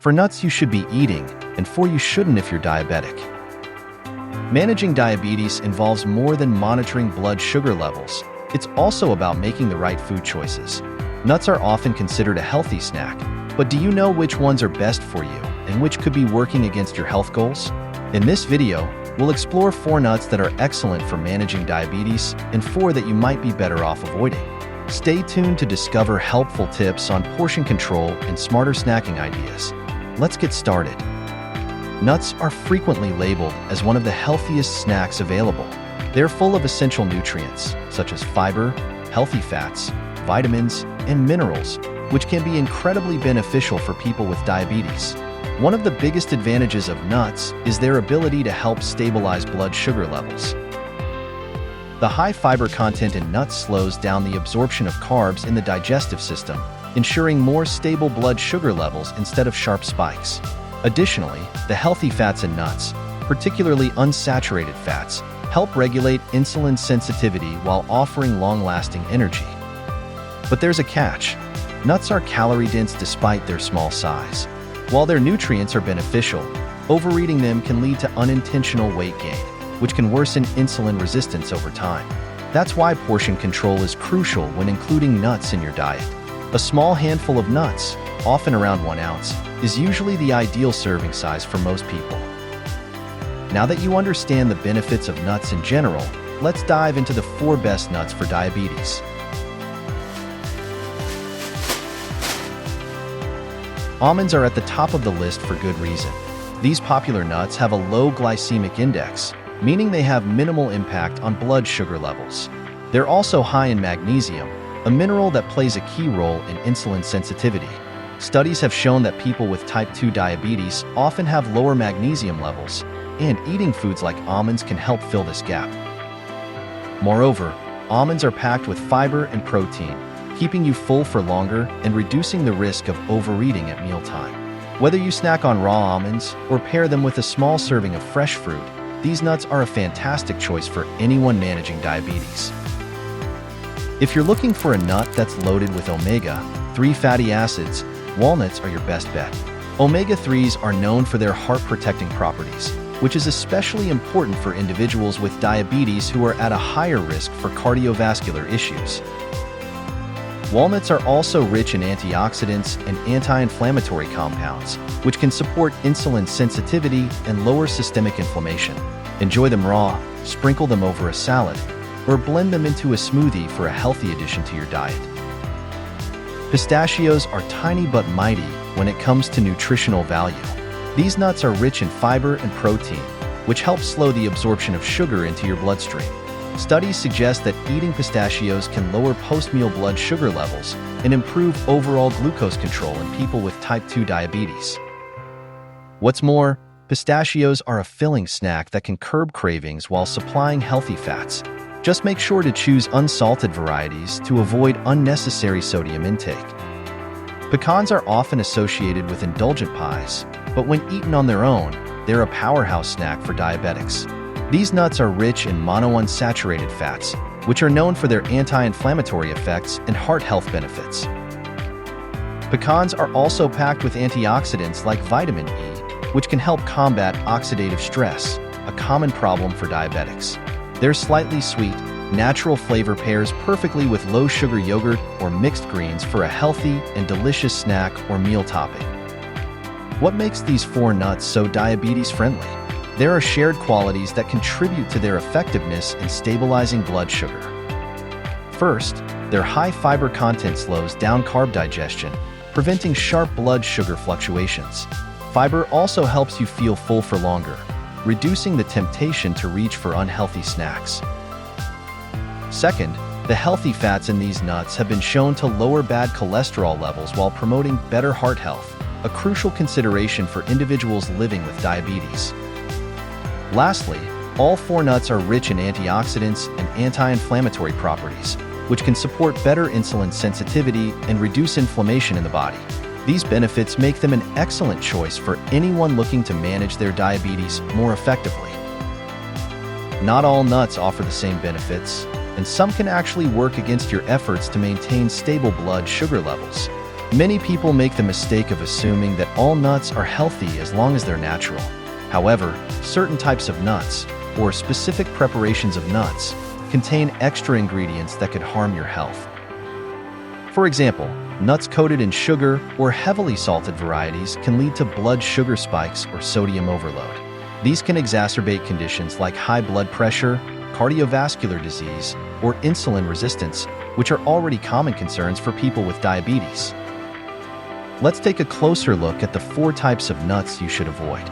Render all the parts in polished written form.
for nuts you should be eating, and 4 you shouldn't if you're diabetic. Managing diabetes involves more than monitoring blood sugar levels. It's also about making the right food choices. Nuts are often considered a healthy snack, but do you know which ones are best for you and which could be working against your health goals? In this video, we'll explore 4 nuts that are excellent for managing diabetes and 4 that you might be better off avoiding. Stay tuned to discover helpful tips on portion control and smarter snacking ideas. Let's get started. Nuts are frequently labeled as one of the healthiest snacks available. They're full of essential nutrients, such as fiber, healthy fats, vitamins, and minerals, which can be incredibly beneficial for people with diabetes. One of the biggest advantages of nuts is their ability to help stabilize blood sugar levels. The high fiber content in nuts slows down the absorption of carbs in the digestive system, ensuring more stable blood sugar levels instead of sharp spikes. Additionally, the healthy fats in nuts, particularly unsaturated fats, help regulate insulin sensitivity while offering long-lasting energy. But there's a catch. Nuts are calorie-dense despite their small size. While their nutrients are beneficial, overeating them can lead to unintentional weight gain, which can worsen insulin resistance over time. That's why portion control is crucial when including nuts in your diet. A small handful of nuts, often around 1 ounce, is usually the ideal serving size for most people. Now that you understand the benefits of nuts in general, let's dive into the 4 best nuts for diabetes. Almonds are at the top of the list for good reason. These popular nuts have a low glycemic index, meaning they have minimal impact on blood sugar levels. They're also high in magnesium, a mineral that plays a key role in insulin sensitivity. Studies have shown that people with type 2 diabetes often have lower magnesium levels, and eating foods like almonds can help fill this gap. Moreover, almonds are packed with fiber and protein, keeping you full for longer and reducing the risk of overeating at mealtime. Whether you snack on raw almonds or pair them with a small serving of fresh fruit, these nuts are a fantastic choice for anyone managing diabetes. If you're looking for a nut that's loaded with omega-3 fatty acids, walnuts are your best bet. Omega-3s are known for their heart-protecting properties, which is especially important for individuals with diabetes who are at a higher risk for cardiovascular issues. Walnuts are also rich in antioxidants and anti-inflammatory compounds, which can support insulin sensitivity and lower systemic inflammation. Enjoy them raw, sprinkle them over a salad, or blend them into a smoothie for a healthy addition to your diet. Pistachios are tiny but mighty when it comes to nutritional value. These nuts are rich in fiber and protein, which helps slow the absorption of sugar into your bloodstream. Studies suggest that eating pistachios can lower post-meal blood sugar levels and improve overall glucose control in people with type 2 diabetes. What's more, pistachios are a filling snack that can curb cravings while supplying healthy fats. Just make sure to choose unsalted varieties to avoid unnecessary sodium intake. Pecans are often associated with indulgent pies, but when eaten on their own, they're a powerhouse snack for diabetics. These nuts are rich in monounsaturated fats, which are known for their anti-inflammatory effects and heart health benefits. Pecans are also packed with antioxidants like vitamin E, which can help combat oxidative stress, a common problem for diabetics. Their slightly sweet, natural flavor pairs perfectly with low-sugar yogurt or mixed greens for a healthy and delicious snack or meal topping. What makes these 4 nuts so diabetes-friendly? There are shared qualities that contribute to their effectiveness in stabilizing blood sugar. First, their high fiber content slows down carb digestion, preventing sharp blood sugar fluctuations. Fiber also helps you feel full for longer, reducing the temptation to reach for unhealthy snacks. Second, the healthy fats in these nuts have been shown to lower bad cholesterol levels while promoting better heart health, a crucial consideration for individuals living with diabetes. Lastly, all 4 nuts are rich in antioxidants and anti-inflammatory properties, which can support better insulin sensitivity and reduce inflammation in the body. These benefits make them an excellent choice for anyone looking to manage their diabetes more effectively. Not all nuts offer the same benefits, and some can actually work against your efforts to maintain stable blood sugar levels. Many people make the mistake of assuming that all nuts are healthy as long as they're natural. However, certain types of nuts, or specific preparations of nuts, contain extra ingredients that could harm your health. For example, nuts coated in sugar or heavily salted varieties can lead to blood sugar spikes or sodium overload. These can exacerbate conditions like high blood pressure, cardiovascular disease, or insulin resistance, which are already common concerns for people with diabetes. Let's take a closer look at the 4 types of nuts you should avoid.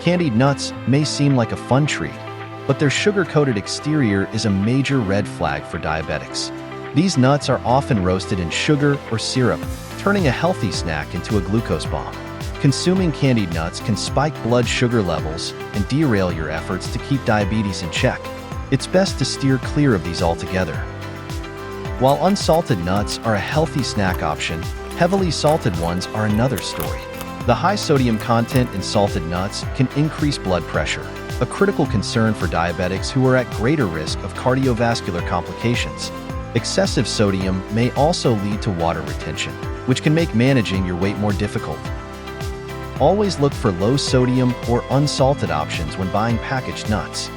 Candied nuts may seem like a fun treat, but their sugar-coated exterior is a major red flag for diabetics. These nuts are often roasted in sugar or syrup, turning a healthy snack into a glucose bomb. Consuming candied nuts can spike blood sugar levels and derail your efforts to keep diabetes in check. It's best to steer clear of these altogether. While unsalted nuts are a healthy snack option, heavily salted ones are another story. The high sodium content in salted nuts can increase blood pressure, a critical concern for diabetics who are at greater risk of cardiovascular complications. Excessive sodium may also lead to water retention, which can make managing your weight more difficult. Always look for low sodium or unsalted options when buying packaged nuts.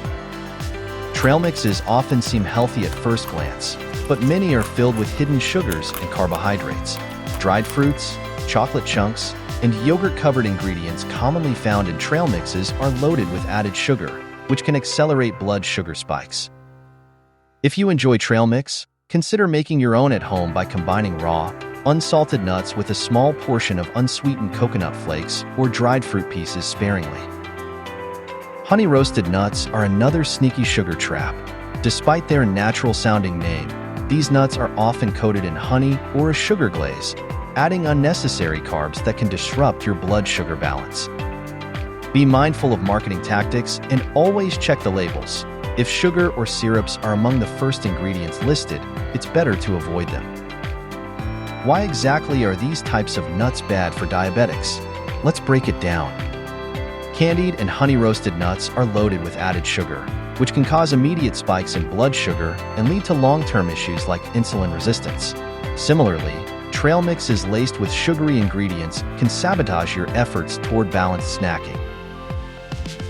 Trail mixes often seem healthy at first glance, but many are filled with hidden sugars and carbohydrates. Dried fruits, chocolate chunks, and yogurt-covered ingredients commonly found in trail mixes are loaded with added sugar, which can accelerate blood sugar spikes. If you enjoy trail mix, consider making your own at home by combining raw, unsalted nuts with a small portion of unsweetened coconut flakes or dried fruit pieces sparingly. Honey-roasted nuts are another sneaky sugar trap. Despite their natural-sounding name, these nuts are often coated in honey or a sugar glaze, adding unnecessary carbs that can disrupt your blood sugar balance. Be mindful of marketing tactics and always check the labels. If sugar or syrups are among the first ingredients listed, it's better to avoid them. Why exactly are these types of nuts bad for diabetics? Let's break it down. Candied and honey-roasted nuts are loaded with added sugar, which can cause immediate spikes in blood sugar and lead to long-term issues like insulin resistance. Similarly, trail mixes laced with sugary ingredients can sabotage your efforts toward balanced snacking.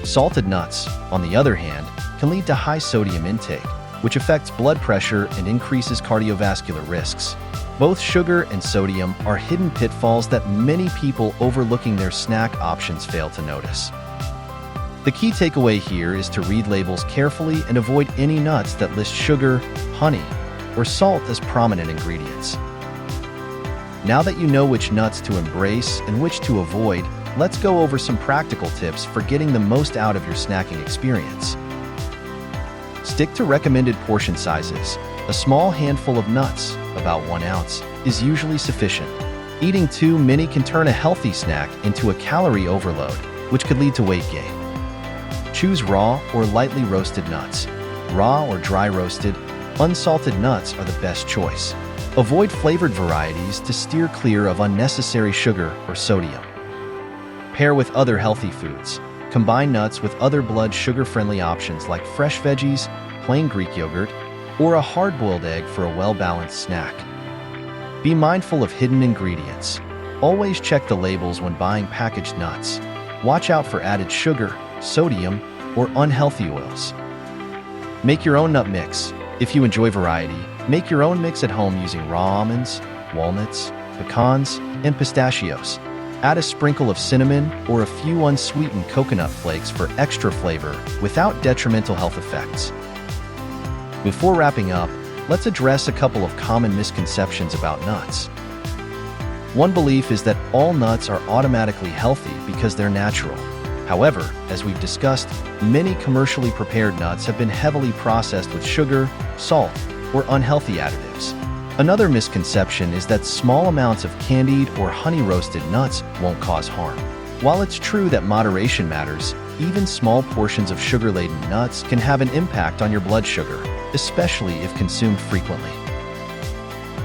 Salted nuts, on the other hand, can lead to high sodium intake, which affects blood pressure and increases cardiovascular risks. Both sugar and sodium are hidden pitfalls that many people overlooking their snack options fail to notice. The key takeaway here is to read labels carefully and avoid any nuts that list sugar, honey, or salt as prominent ingredients. Now that you know which nuts to embrace and which to avoid, let's go over some practical tips for getting the most out of your snacking experience. Stick to recommended portion sizes. A small handful of nuts, about 1 ounce, is usually sufficient. Eating too many can turn a healthy snack into a calorie overload, which could lead to weight gain. Choose raw or lightly roasted nuts. Raw or dry roasted, unsalted nuts are the best choice. Avoid flavored varieties to steer clear of unnecessary sugar or sodium. Pair with other healthy foods. Combine nuts with other blood sugar-friendly options like fresh veggies, plain Greek yogurt, or a hard-boiled egg for a well-balanced snack. Be mindful of hidden ingredients. Always check the labels when buying packaged nuts. Watch out for added sugar, sodium, or unhealthy oils. Make your own nut mix. If you enjoy variety, make your own mix at home using raw almonds, walnuts, pecans, and pistachios. Add a sprinkle of cinnamon or a few unsweetened coconut flakes for extra flavor without detrimental health effects. Before wrapping up, let's address a couple of common misconceptions about nuts. One belief is that all nuts are automatically healthy because they're natural. However, as we've discussed, many commercially prepared nuts have been heavily processed with sugar, salt, or unhealthy additives. Another misconception is that small amounts of candied or honey-roasted nuts won't cause harm. While it's true that moderation matters, even small portions of sugar-laden nuts can have an impact on your blood sugar, especially if consumed frequently.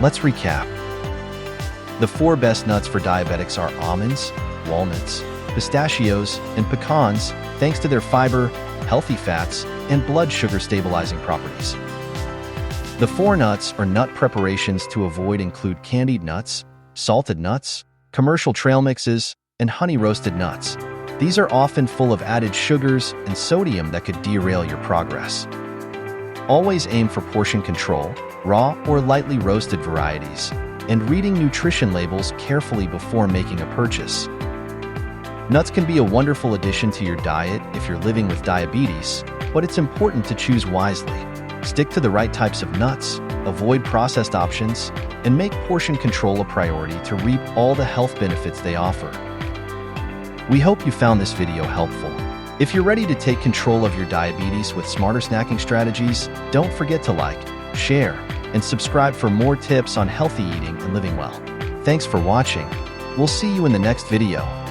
Let's recap. The 4 best nuts for diabetics are almonds, walnuts, pistachios, and pecans, thanks to their fiber, healthy fats, and blood sugar stabilizing properties. The 4 nuts or nut preparations to avoid include candied nuts, salted nuts, commercial trail mixes, and honey-roasted nuts. These are often full of added sugars and sodium that could derail your progress. Always aim for portion control, raw or lightly roasted varieties, and reading nutrition labels carefully before making a purchase. Nuts can be a wonderful addition to your diet if you're living with diabetes, but it's important to choose wisely. Stick to the right types of nuts, avoid processed options, and make portion control a priority to reap all the health benefits they offer. We hope you found this video helpful. If you're ready to take control of your diabetes with smarter snacking strategies, don't forget to like, share, and subscribe for more tips on healthy eating and living well. Thanks for watching. We'll see you in the next video.